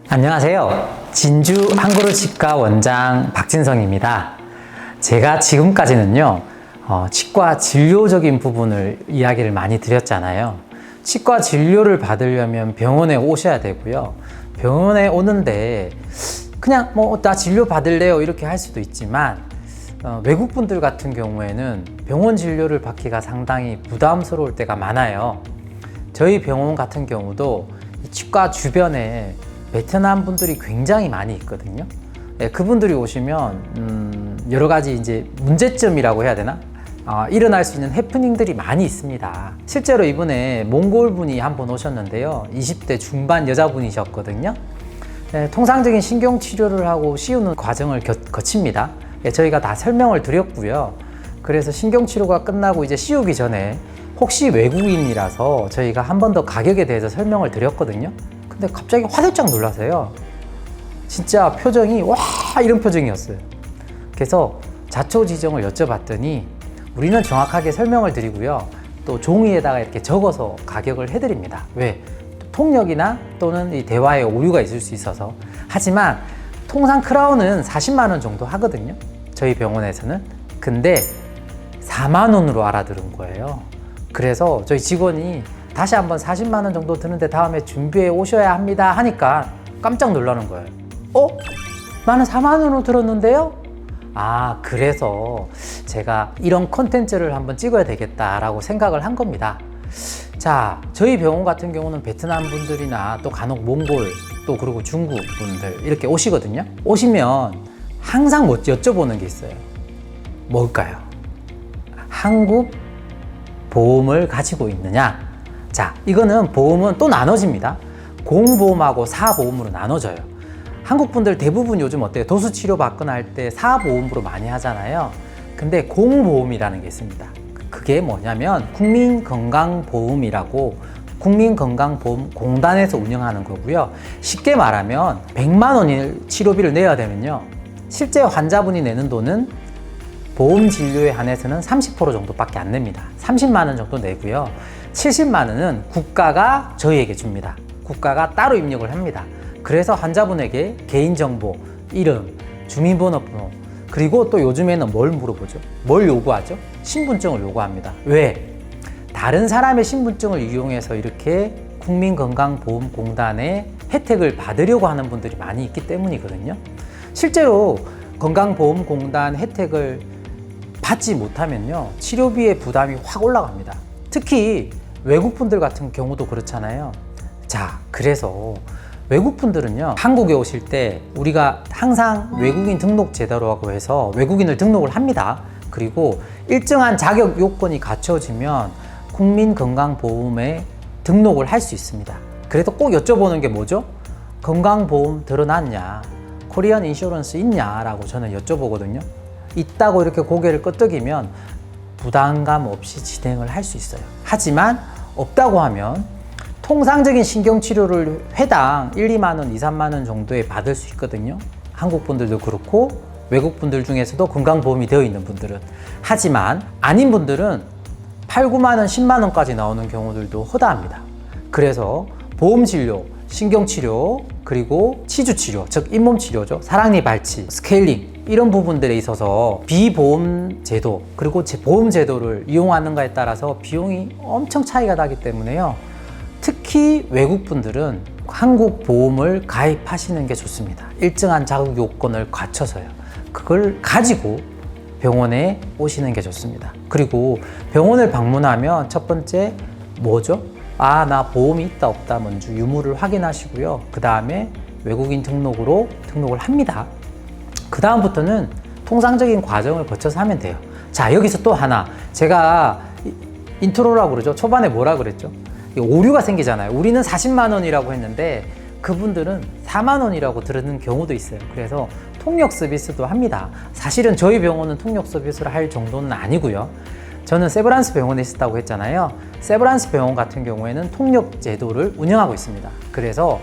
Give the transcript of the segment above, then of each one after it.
안녕하세요. 진주 한그루 치과 원장 박진성입니다. 제가 지금까지는요, 치과 진료적인 부분을 이야기를 많이 드렸잖아요. 치과 진료를 받으려면 병원에 오셔야 되고요. 병원에 오는데 그냥 나 진료 받을래요 이렇게 할 수도 있지만 외국 분들 같은 경우에는 병원 진료를 받기가 상당히 부담스러울 때가 많아요. 저희 병원 같은 경우도 치과 주변에 베트남 분들이 굉장히 많이 있거든요. 네, 그분들이 오시면 여러 가지 이제 문제점이라고 해야 되나? 일어날 수 있는 해프닝들이 많이 있습니다. 실제로 이번에 몽골 분이 한 번 오셨는데요. 20대 중반 여자분이셨거든요. 네, 통상적인 신경 치료를 하고 씌우는 과정을 거칩니다. 네, 저희가 다 설명을 드렸고요. 그래서 신경 치료가 끝나고 이제 씌우기 전에 혹시 외국인이라서 저희가 한 번 더 가격에 대해서 설명을 드렸거든요. 근데 갑자기 화들짝 놀라세요. 진짜 표정이 와 이런 표정이었어요. 그래서 자초지종을 여쭤봤더니 우리는 정확하게 설명을 드리고요. 또 종이에다가 이렇게 적어서 가격을 해드립니다. 왜? 통역이나 또는 이 대화에 오류가 있을 수 있어서. 하지만 통상 크라운은 40만 원 정도 하거든요. 저희 병원에서는. 근데 4만 원으로 알아들은 거예요. 그래서 저희 직원이 다시 한번 40만 원 정도 드는데 다음에 준비해 오셔야 합니다 하니까 깜짝 놀라는 거예요. 나는 4만 원으로 들었는데요? 그래서 제가 이런 콘텐츠를 한번 찍어야 되겠다라고 생각을 한 겁니다. 자, 저희 병원 같은 경우는 베트남 분들이나 또 간혹 몽골 또 그리고 중국 분들 이렇게 오시거든요. 오시면 항상 여쭤보는 게 있어요. 뭘까요? 한국 보험을 가지고 있느냐? 자, 이거는 보험은 또 나눠집니다. 공보험하고 사보험으로 나눠져요. 한국 분들 대부분 요즘 어때요? 도수 치료 받거나 할 때 사보험으로 많이 하잖아요. 근데 공보험이라는 게 있습니다. 그게 뭐냐면 국민건강보험이라고 국민건강보험공단에서 운영하는 거고요. 쉽게 말하면 100만 원을 치료비를 내야 되면요. 실제 환자분이 내는 돈은 보험 진료에 한해서는 30% 정도밖에 안 냅니다. 30만 원 정도 내고요. 70만 원은 국가가 저희에게 줍니다. 국가가 따로 입력을 합니다. 그래서 환자분에게 개인정보, 이름, 주민번호번호, 그리고 또 요즘에는 뭘 물어보죠? 뭘 요구하죠? 신분증을 요구합니다. 왜? 다른 사람의 신분증을 이용해서 이렇게 국민건강보험공단의 혜택을 받으려고 하는 분들이 많이 있기 때문이거든요. 실제로 건강보험공단 혜택을 받지 못하면요, 치료비의 부담이 확 올라갑니다. 특히 외국 분들 같은 경우도 그렇잖아요. 자, 그래서 외국 분들은요, 한국에 오실 때 우리가 항상 외국인 등록 제도라고 해서 외국인을 등록을 합니다. 그리고 일정한 자격 요건이 갖춰지면 국민건강보험에 등록을 할 수 있습니다. 그래도 꼭 여쭤보는 게 뭐죠? 건강보험 들어놨냐? 코리안 인슈런스 있냐라고 저는 여쭤보거든요. 있다고 이렇게 고개를 끄덕이면 부담감 없이 진행을 할 수 있어요. 하지만 없다고 하면 통상적인 신경치료를 회당 1, 2만 원, 2, 3만 원 정도에 받을 수 있거든요. 한국 분들도 그렇고 외국 분들 중에서도 건강보험이 되어 있는 분들은. 하지만 아닌 분들은 8, 9만 원, 10만 원까지 나오는 경우들도 허다합니다. 그래서 보험진료, 신경치료, 그리고 치주치료, 즉 잇몸치료죠. 사랑니 발치, 스케일링 이런 부분들에 있어서 비보험 제도 그리고 보험 제도를 이용하는가에 따라서 비용이 엄청 차이가 나기 때문에요. 특히 외국 분들은 한국 보험을 가입하시는 게 좋습니다. 일정한 자격 요건을 갖춰서요. 그걸 가지고 병원에 오시는 게 좋습니다. 그리고 병원을 방문하면 첫 번째 뭐죠? 나 보험이 있다 없다 먼저 유무를 확인하시고요. 그 다음에 외국인 등록을 합니다. 그 다음부터는 통상적인 과정을 거쳐서 하면 돼요. 자, 여기서 또 하나, 제가 인트로라고 그러죠. 초반에 뭐라 그랬죠? 오류가 생기잖아요. 우리는 40만 원이라고 했는데 그분들은 4만 원이라고 들은 경우도 있어요. 그래서 통역 서비스도 합니다. 사실은 저희 병원은 통역 서비스를 할 정도는 아니고요. 저는 세브란스 병원에 있었다고 했잖아요. 세브란스 병원 같은 경우에는 통역 제도를 운영하고 있습니다. 그래서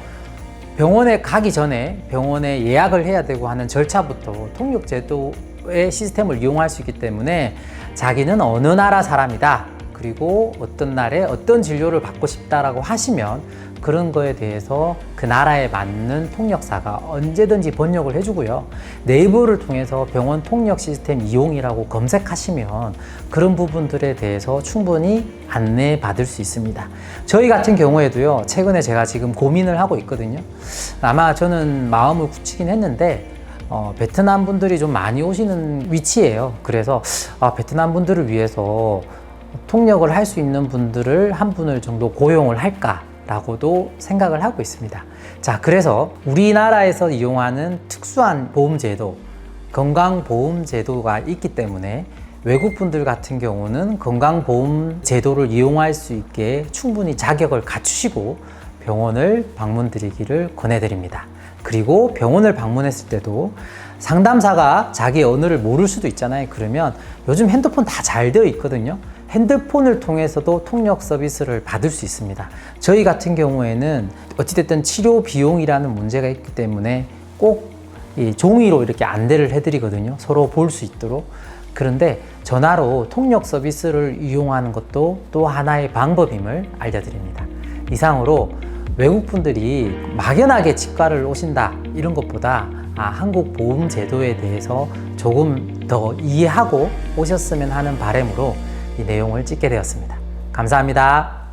병원에 가기 전에 병원에 예약을 해야 되고 하는 절차부터 통역 제도의 시스템을 이용할 수 있기 때문에 자기는 어느 나라 사람이다. 그리고 어떤 날에 어떤 진료를 받고 싶다라고 하시면 그런 거에 대해서 그 나라에 맞는 통역사가 언제든지 번역을 해주고요. 네이버를 통해서 병원 통역 시스템 이용이라고 검색하시면 그런 부분들에 대해서 충분히 안내받을 수 있습니다. 저희 같은 경우에도요, 최근에 제가 지금 고민을 하고 있거든요. 아마 저는 마음을 굳히긴 했는데 베트남 분들이 좀 많이 오시는 위치예요. 그래서 베트남 분들을 위해서 통역을 할 수 있는 분들을 한 분을 정도 고용을 할까라고도 생각을 하고 있습니다. 자, 그래서 우리나라에서 이용하는 특수한 보험제도, 건강보험제도가 있기 때문에 외국 분들 같은 경우는 건강보험제도를 이용할 수 있게 충분히 자격을 갖추시고 병원을 방문 드리기를 권해드립니다. 그리고 병원을 방문했을 때도 상담사가 자기 언어를 모를 수도 있잖아요. 그러면 요즘 핸드폰 다 잘 되어 있거든요. 핸드폰을 통해서도 통역 서비스를 받을 수 있습니다. 저희 같은 경우에는 어찌됐든 치료 비용이라는 문제가 있기 때문에 꼭 이 종이로 이렇게 안내를 해드리거든요. 서로 볼 수 있도록. 그런데 전화로 통역 서비스를 이용하는 것도 또 하나의 방법임을 알려드립니다. 이상으로 외국 분들이 막연하게 치과를 오신다 이런 것보다 한국 보험 제도에 대해서 조금 더 이해하고 오셨으면 하는 바람으로 이 내용을 찍게 되었습니다. 감사합니다.